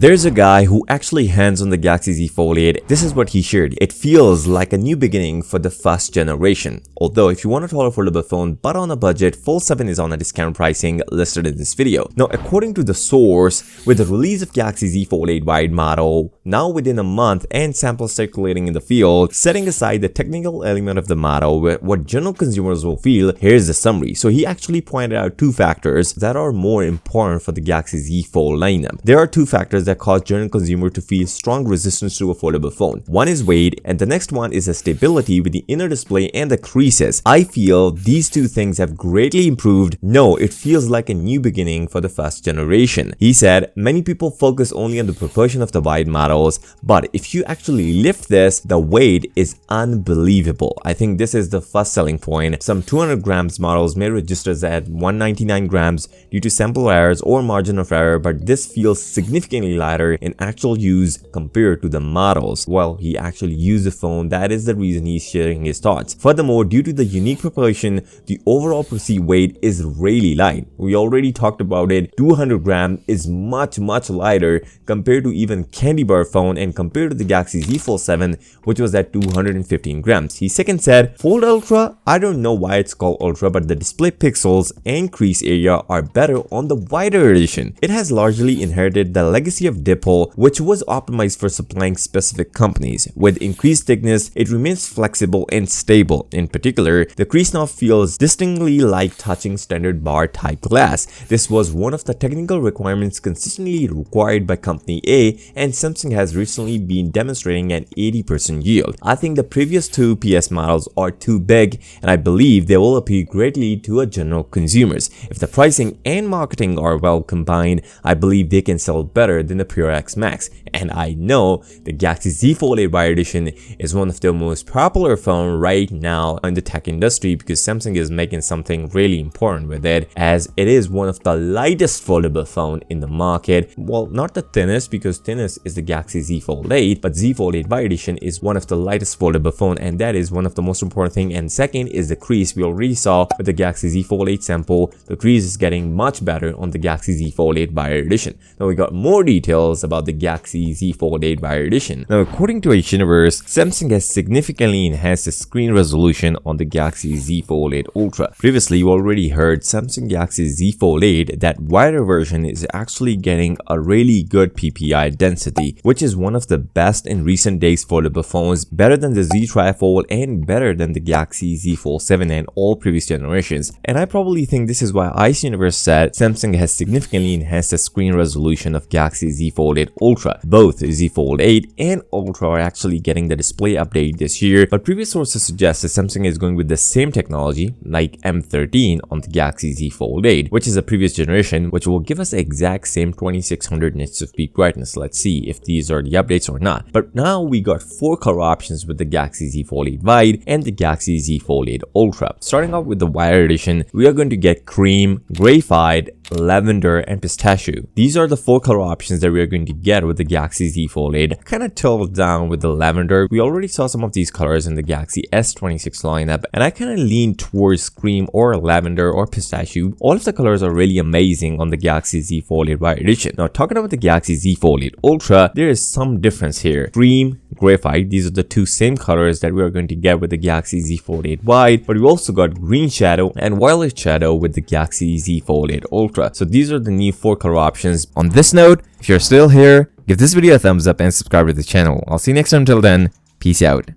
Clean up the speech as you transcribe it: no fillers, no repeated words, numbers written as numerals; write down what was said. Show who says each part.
Speaker 1: There's a guy who actually hands on the Galaxy Z Fold 8. This is what he shared. It feels like a new beginning for the first generation. Although if you want a taller foldable phone but on a budget, Fold 7 is on a discount pricing listed in this video. Now according to the source, with the release of Galaxy Z Fold 8 wide model now within a month and samples circulating in the field, setting aside the technical element of the model with what general consumers will feel, here's the summary. So he actually pointed out two factors that are more important for the Galaxy Z Fold lineup. There are two factors that cause general consumer to feel strong resistance to a foldable phone. One is weight and the next one is the stability with the inner display and the creases. I feel these two things have greatly improved. No, it feels like a new beginning for the first generation. He said, many people focus only on the proportion of the wide models, but if you actually lift this, the weight is unbelievable. I think this is the first selling point. Some 200 grams models may register at 199 grams due to sample errors or margin of error, but this feels significantly lighter in actual use compared to the models. Well, he actually used the phone. That is the reason he's sharing his thoughts. Furthermore, due to the unique proportion, the overall perceived weight is really light. We already talked about it. 200 grams is much lighter compared to even Candy Bar phone and compared to the Galaxy Z Fold 7, which was at 215 grams. He second said, Fold Ultra, I don't know why it's called Ultra, but the display pixels and crease area are better on the wider edition. It has largely inherited the legacy of dipole, which was optimized for supplying specific companies. With increased thickness, it remains flexible and stable. In particular, the crease now feels distinctly like touching standard bar type glass. This was one of the technical requirements consistently required by company A, and Samsung has recently been demonstrating an 80% yield. I think the previous two PS models are too big, and I believe they will appeal greatly to a general consumers. If the pricing and marketing are well combined, I believe they can sell better than the Pure X Max. And I know the Galaxy Z Fold 8 wide edition is one of the most popular phones right now in the tech industry because Samsung is making something really important with it, as it is one of the lightest foldable phone in the market. Well, not the thinnest, because thinnest is the Galaxy Z Fold 8, but Z Fold 8 wide edition is one of the lightest foldable phone, and that is one of the most important thing. And second is the crease. We already saw with the Galaxy Z Fold 8 sample, the crease is getting much better on the Galaxy Z Fold 8 wide edition. Now we got more details about the Galaxy Z Fold 8 wide edition. Now according to Universe, Samsung has significantly enhanced the screen resolution on the Galaxy Z Fold 8 Ultra. Previously, you already heard Samsung Galaxy Z Fold 8, that wider version is actually getting a really good PPI density, which is one of the best in recent days foldable phones, better than the Z Trifold and better than the Galaxy Z Fold 7 and all previous generations. And I probably think this is why Ice Universe said Samsung has significantly enhanced the screen resolution of Galaxy Z Fold 8 Ultra. Both Z Fold 8 and Ultra are actually getting the display update this year, but previous sources suggest that Samsung is going with the same technology like M13 on the Galaxy Z Fold 8, which is a previous generation, which will give us the exact same 2600 nits of peak brightness. Let's see if these are the updates or not. But now we got 4 color options with the Galaxy Z Fold 8 Wide and the Galaxy Z Fold 8 Ultra. Starting off with the wire edition, we are going to get cream, graphite, lavender, and pistachio. These are the 4 color options that we are going to get with the Galaxy Z Fold 8. Kind of tilted down with the lavender. We already saw some of these colors in the Galaxy S26 lineup, and I kind of lean towards cream or lavender or pistachio. All of the colors are really amazing on the Galaxy Z Fold 8 wide edition. Now talking about the Galaxy Z Fold 8 Ultra, there is some difference here. Cream, graphite, these are the two same colors that we are going to get with the Galaxy Z Fold 8 wide, but we also got green shadow and violet shadow with the Galaxy Z Fold 8 Ultra. So these are the new 4 color options. On this note, if you're still here, give this video a thumbs up and subscribe to the channel. I'll see you next time. Until then, peace out.